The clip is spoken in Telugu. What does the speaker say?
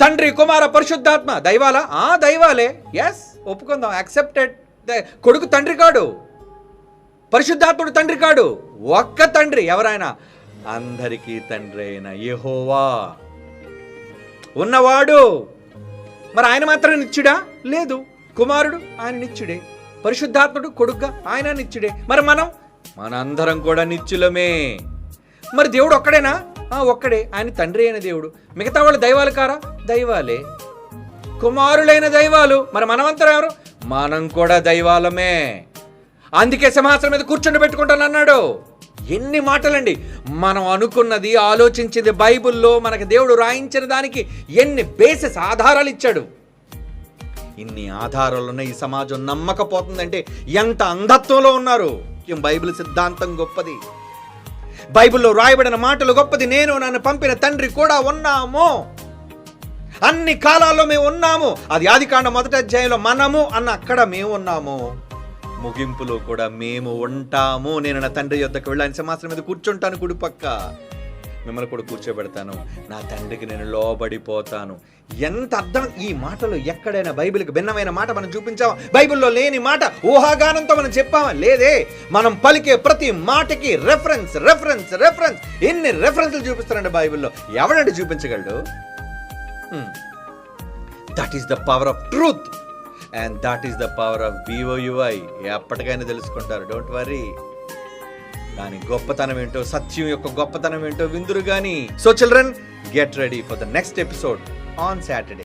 తండ్రి, కుమార, పరిశుద్ధాత్మ దైవాలా? దైవాలే. Yes, ఒప్పుకుందాం, accepted. కొడుకు తండ్రి కాడు, పరిశుద్ధాత్ముడు తండ్రి కాడు, ఒక్క తండ్రి. ఎవరైనా? అందరికీ తండ్రి అయిన యెహోవా ఉన్నవాడు. మరి ఆయన మాత్రం నిత్యుడా? లేదు. కుమారుడు ఆయన నిత్యుడే, పరిశుద్ధాత్ముడు కొడుగ్గా ఆయన నిత్యుడే. మరి మనందరం కూడా నిత్యులమే. మరి దేవుడు ఒక్కడేనా? ఒక్కడే, ఆయన తండ్రి అయిన దేవుడు. మిగతా వాళ్ళు దైవాలు కారా? దైవాలే, కుమారులైన దైవాలు. మరి మనమంతా ఎవరు? మనం కూడా దైవాలమే. అందుకే సింహాసనం మీద కూర్చొని పెట్టుకుంటాను అన్నాడు. ఎన్ని మాటలండి! మనం అనుకున్నది, ఆలోచించింది బైబిల్లో మనకు దేవుడు రాయించిన దానికి ఎన్ని బేసిస్ ఆధారాలు ఇచ్చాడు. ఇన్ని ఆధారాలున్న ఈ సమాజం నమ్మకపోతుందంటే ఎంత అంధత్వంలో ఉన్నారు. బైబిల్ సిద్ధాంతం గొప్పది, బైబిల్లో రాయబడిన మాటలు గొప్పది. నేను, నన్ను పంపిన తండ్రి కూడా ఉన్నాము. అన్ని కాలాల్లో మేము ఉన్నాము. అది ఆదికాండం 1వ అధ్యాయంలో మనము అన్న అక్కడ మేము ఉన్నాము. ముగింపులో కూడా మేము ఉంటాము. నేను నా తండ్రి యొద్దకు వెళ్ళి ఆయన సింహాసనం మీద కూర్చుంటాను, కుడిపక్క మిమ్మల్ని కూడా కూర్చోబెడతాను. నా తండ్రికి నేను లోబడిపోతాను. ఎంత అర్థం! ఈ మాటలు ఎక్కడైనా బైబిల్కి భిన్నమైన మాట మనం చూపించామా? బైబిల్లో లేని మాట ఊహాగానంతో మనం చెప్పామా? లేదే. మనం పలికే ప్రతి మాటకి రెఫరెన్స్ రెఫరెన్స్ రెఫరెన్స్. ఎన్ని రెఫరెన్స్లు చూపిస్తారండి బైబిల్లో? ఎవడంటే చూపించగలడు? That is the power of truth and that is the power of VOUI. ఎప్పటికైనా తెలుసుకుంటారు, డోంట్ వరీ. దాని గొప్పతనం ఏంటో, సత్యం యొక్క గొప్పతనం ఏంటో విందురు గాని. So children, get ready for the next episode on Saturday.